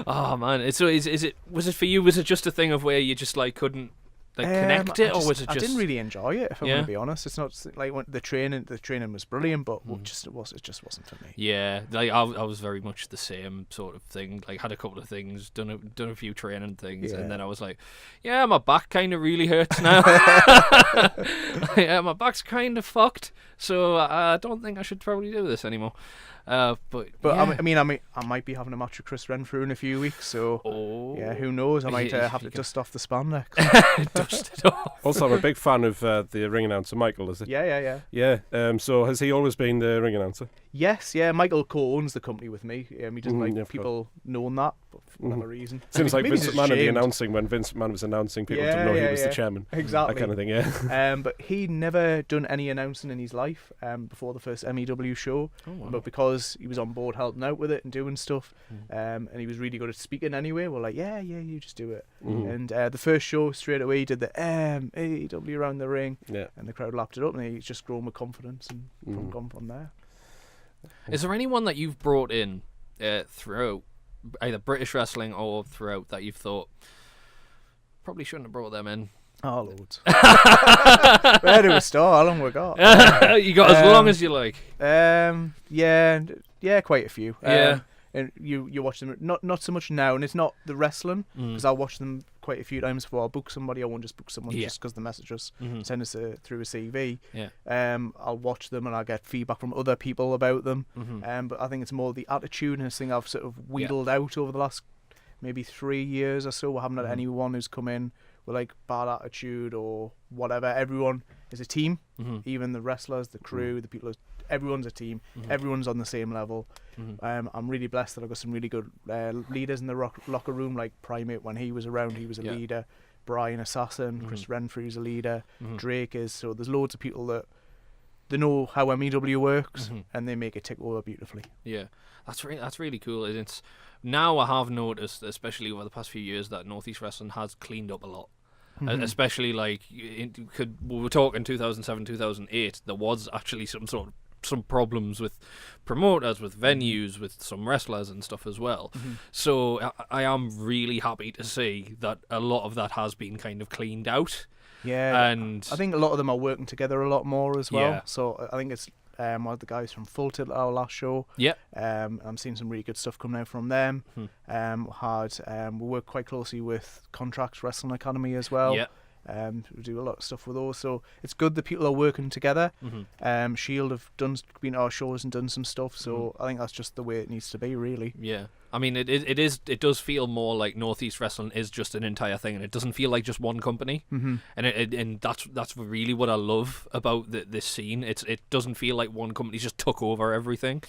Oh man, was it for you? Was it just a thing of where you just like couldn't connect it, or was it just? I didn't really enjoy it. If I'm going to be honest, it's not like when the training was brilliant, but it just wasn't for me. Yeah, like I was very much the same sort of thing. Like had a couple of things, done a few training things, and then I was like, yeah, my back kind of really hurts now. Yeah, my back's kind of fucked, so I don't think I should probably do this anymore. But yeah. I might be having a match with Chris Renfrew in a few weeks, so yeah, who knows? I might have to dust off the spandex. Dust it off. Also, I'm a big fan of the ring announcer Michael. Is it? Yeah. So has he always been the ring announcer? Yes, yeah. Michael co-owns the company with me. He doesn't like people knowing that, but for whatever reason. Seems like Vince McMahon would be announcing when Vince McMahon was announcing, people didn't know he was the chairman. Exactly. That kind of thing, yeah. But he'd never done any announcing in his life before the first M.E.W show. Oh, wow. But because he was on board helping out with it and doing stuff, and he was really good at speaking anyway, we're like, yeah, you just do it. And the first show, straight away, he did the M.E.W around the ring, and the crowd lapped it up, and he's just grown with confidence and gone from there. Is there anyone that you've brought in throughout either British wrestling or throughout that you've thought probably shouldn't have brought them in? Oh, loads. Where do we start? How long we got? You got as long as you like. Yeah, quite a few. and you watch them not so much now, and it's not the wrestling because I'll watch them quite a few times before I book somebody. I won't just book someone just because the message us send us through a CV. I'll watch them and I'll get feedback from other people about them. But I think it's more the attitude, and this thing I've sort of wheedled out over the last maybe 3 years or so. I haven't had anyone who's come in with like bad attitude or whatever. Everyone is a team, even the wrestlers, the crew, the people. Everyone's a team. Everyone's on the same level. I'm really blessed that I've got some really good leaders in the locker room, like Primate. When he was around, he was a leader. Brian Assassin, Chris Renfrew's a leader. Drake is. So there's loads of people that they know how M.E.W works, and they make it tick over beautifully. Yeah, that's really cool. It's now I have noticed, especially over the past few years, that Northeast Wrestling has cleaned up a lot. Especially like we were talking 2007, 2008. There was actually some problems with promoters, with venues, with some wrestlers and stuff as well. So I am really happy to see that a lot of that has been kind of cleaned out. Yeah, and I think a lot of them are working together a lot more as well. So I think it's one of the guys from Full Tilt, our last show. I'm seeing some really good stuff coming out from them. We work quite closely with Contracts Wrestling Academy as well. We do a lot of stuff with those, so it's good that people are working together. Shield have been to our shows and done some stuff, so I think that's just the way it needs to be, really. I mean, it does feel more like Northeast Wrestling is just an entire thing, and it doesn't feel like just one company. And that's really what I love about this scene. It doesn't feel like one company just took over everything.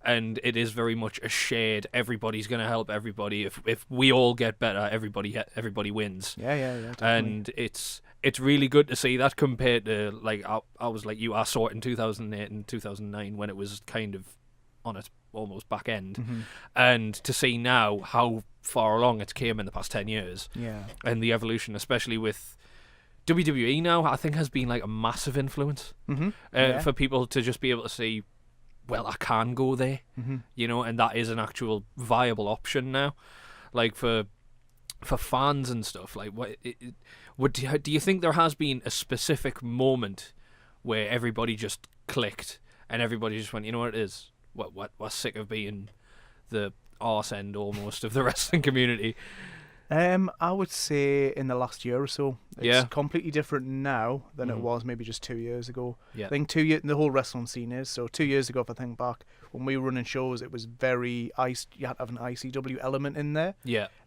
And it is very much a shared. Everybody's going to help everybody. If we all get better, everybody wins. Definitely. And it's really good to see that compared to like I was like you. I saw it in 2008 and 2009 when it was kind of on its almost back end, and to see now how far along it's came in the past 10 years. And the evolution, especially with WWE now, I think has been like a massive influence for people to just be able to see, well, I can go there, and that is an actual viable option now. Like for fans and stuff. Like, do you think there has been a specific moment where everybody just clicked and everybody just went, you know what it is? We're sick of being the arse end almost of the wrestling community. I would say in the last year or so. It's completely different now than it was maybe just 2 years ago. I think 2 years, the whole wrestling scene is. So 2 years ago, if I think back, when we were running shows, it was very you had to have an ICW element in there.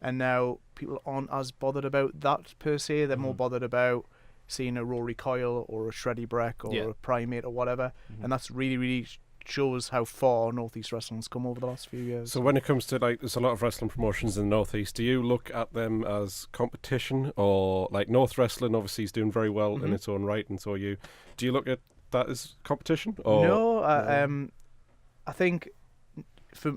And now people aren't as bothered about that per se. They're more bothered about seeing a Rory Coyle or a Shreddy Breck or a Primate or whatever. And that's really, really shows how far Northeast Wrestling's come over the last few years. So when it comes to, like, there's a lot of wrestling promotions in the Northeast, do you look at them as competition, or like North Wrestling obviously is doing very well in its own right, and so do you look at that as competition? Or no, I think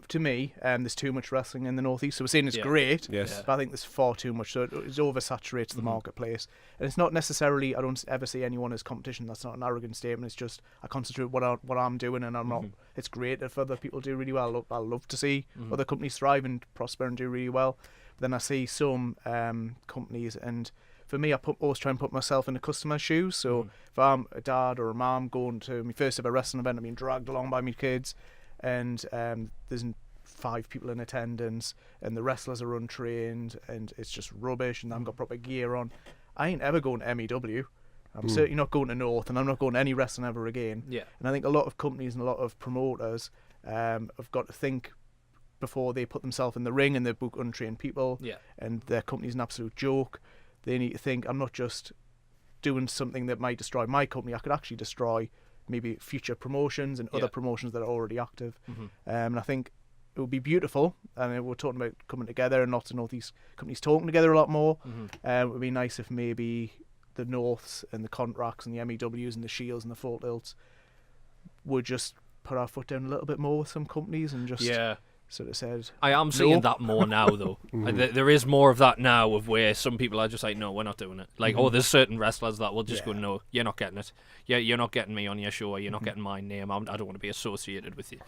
to me, there's too much wrestling in the Northeast. So we're saying it's great, but I think there's far too much. So it oversaturates the marketplace. And it's not necessarily, I don't ever see anyone as competition. That's not an arrogant statement. It's just I concentrate what I'm doing, and I'm not. It's great if other people do really well. I love to see other companies thrive and prosper and do really well. But then I see some companies, and for me, I always try and put myself in the customer's shoes. So if I'm a dad or a mom going to my first ever wrestling event, I'm being dragged along by my kids, and there's 5 people in attendance, and the wrestlers are untrained, and it's just rubbish, and I haven't got proper gear on. I ain't ever going to M.E.W. I'm certainly not going to North, and I'm not going to any wrestling ever again. And I think a lot of companies and a lot of promoters have got to think before they put themselves in the ring and they book untrained people, and their company's an absolute joke. They need to think, I'm not just doing something that might destroy my company. I could actually destroy maybe future promotions and other promotions that are already active. And I think it would be beautiful, and we're talking about coming together and lots of Northeast companies talking together a lot more. It would be nice if maybe the Norths and the Contracts and the M.E.Ws and the Shields and the Full Tilts would just put our foot down a little bit more with some companies and just sort of said, I am seeing that more now, though. There is more of that now, of where some people are just like, no, we're not doing it. Like, there's certain wrestlers that will just go, no, you're not getting it. Yeah, you're not getting me on your show. You're not getting my name. I don't want to be associated with you.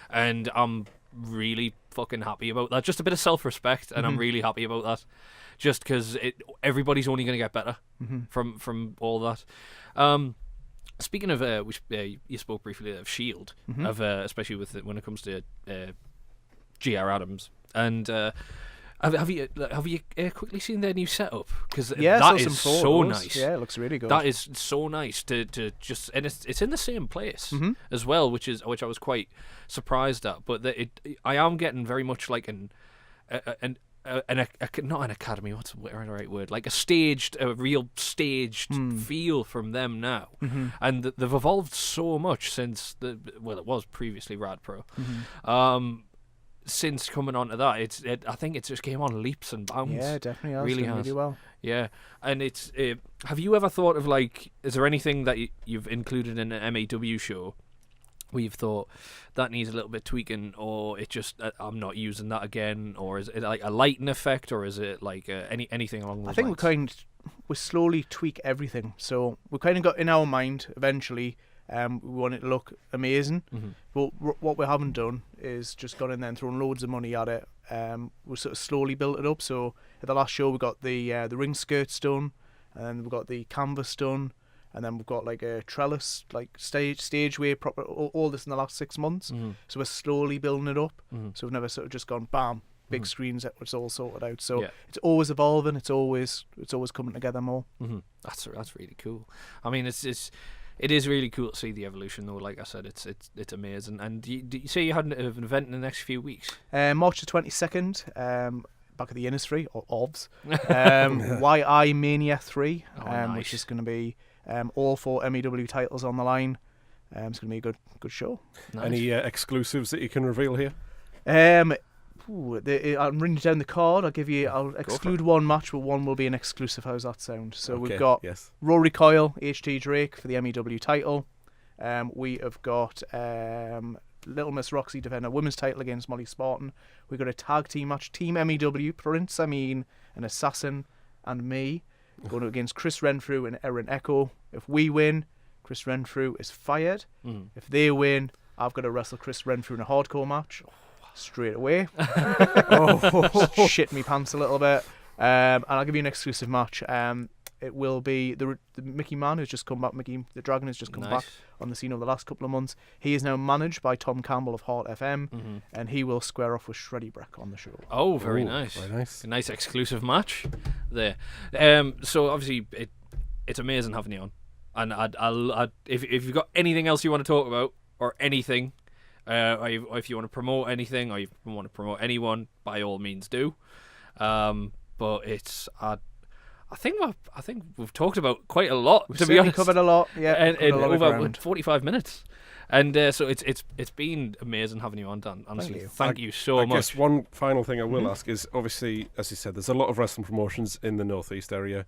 And I'm really fucking happy about that. Just a bit of self-respect, and I'm really happy about that. Just because everybody's only going to get better from all that. Speaking of, you spoke briefly of Shield, of especially with when it comes to GR Adams. And have you quickly seen their new setup? Because Yeah, that saw is some so photos. nice. Yeah, it looks really good. That is so nice to just, and it's in the same place Mhm. as well, which I was quite surprised at. But I am getting very much like not an academy. What's the right word? Like a real staged feel from them now, and they've evolved so much since it was previously Rad Pro. Since coming onto that, I think it's just came on leaps and bounds. Yeah, definitely has. Really Done has. really well. Yeah, and it's. Have you ever thought of like, is there anything that you've included in an M.E.W show where you've thought that needs a little bit tweaking, or it just I'm not using that again, or is it like a lighting effect, or is it like anything along those I think lines? we slowly tweak everything. So we kind of got in our mind eventually. We want it to look amazing, but what we haven't done is just gone in there and thrown loads of money at it. We sort of slowly built it up. So at the last show, we got the ring skirts done, and then we got the canvas done, and then we've got like a trellis, like stageway, proper all this in the last 6 months. So we're slowly building it up. So we've never sort of just gone bam, big screens, it's all sorted out. So it's always evolving. It's always coming together more. That's really cool. I mean, it is really cool to see the evolution, though. Like I said, it's amazing. And do you say you had an event in the next few weeks? March the 22nd, back at the Innisfree, or OBS. Whey Aye Mania 3, nice. which is going to be all 4 M.E.W titles on the line. It's going to be a good show. Nice. Any exclusives that you can reveal here? I'm running down the card. I'll exclude one match, but one will be an exclusive. How's that sound? So we've got Rory Coyle, HT Drake for the M.E.W title. We have got Little Miss Roxy defending a women's title against Molly Spartan. We've got a tag team match, Team M.E.W, Prince Amin, an Assassin, and me, going against Chris Renfrew and Erin Echo. If we win, Chris Renfrew is fired. If they win, I've got to wrestle Chris Renfrew in a hardcore match. Straight away. Shit me pants a little bit. And I'll give you an exclusive match. It will be the Mickey Man who's just come back. Mickey the Dragon has just come back on the scene over the last couple of months. He is now managed by Tom Campbell of Heart FM, and he will square off with RopeBreak on the show. Oh, very nice. Very nice. A nice exclusive match there. So obviously it's amazing having you on. And if you've got anything else you want to talk about or anything, or if you want to promote anything, or you want to promote anyone, by all means do. But it's I think we've talked about quite a lot. We've to be honest, covered a lot. Yeah, in over 45 minutes. And so it's been amazing having you on, Dan. Honestly, thank you so much. I guess one final thing I will ask is, obviously, as you said, there's a lot of wrestling promotions in the Northeast area.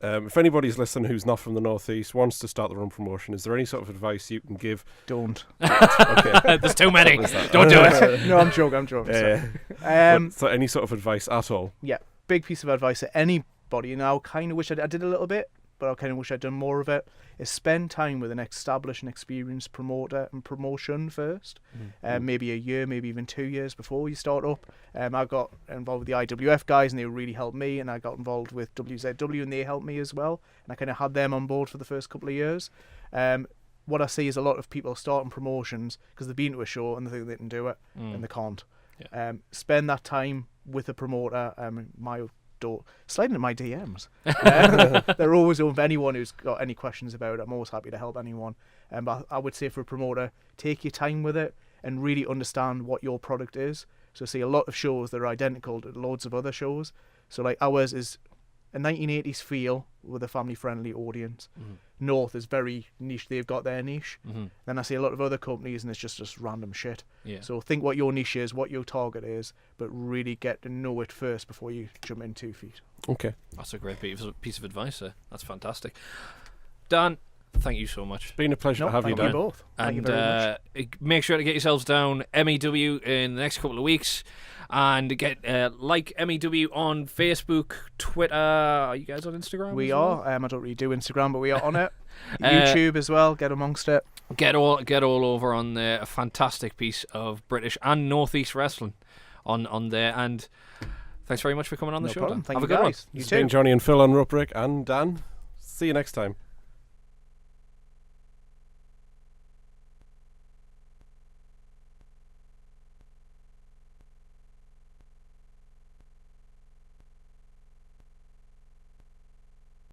If anybody's listening who's not from the Northeast, wants to start their own promotion, is there any sort of advice you can give? Don't. Okay. There's too many. Don't do it. No, I'm joking. So any sort of advice at all? Yeah, big piece of advice to anybody. Now, kind of wish I did a little bit, but I kind of wish I'd done more of it, is spend time with an established and experienced promoter and promotion first. Maybe a year, maybe even 2 years before you start up. I got involved with the IWF guys and they really helped me, and I got involved with WZW and they helped me as well, and I kind of had them on board for the first couple of years. What I see is a lot of people starting promotions because they've been to a show and they think they can do it and they can't. Spend that time with a promoter. Sliding in my DMs. They're always open for anyone who's got any questions about it. I'm always happy to help anyone. But I would say for a promoter, take your time with it and really understand what your product is. So see a lot of shows that are identical to loads of other shows. So like ours is a 1980s feel with a family-friendly audience. North is very niche. They've got their niche. Then I see a lot of other companies and it's just random shit. So think what your niche is, what your target is, but really get to know it first before you jump in 2 feet. Okay. That's a great piece of advice there. That's fantastic. Dan, thank you so much. It's been a pleasure to have you, Dan. Dan. Both. And thank you very much. Make sure to get yourselves down M.E.W in the next couple of weeks. And get like M.E.W on Facebook, Twitter. Are you guys on Instagram? We well? are. I don't really do Instagram, but we are on it. YouTube as well. Get amongst it. Get all over on there. A fantastic piece of British and Northeast wrestling on there. And thanks very much for coming on the show, Problem. Dan. Thank Have you a good guys. one. You It's too. been Johnny and Phil on RopeBreak, and Dan. See you next time.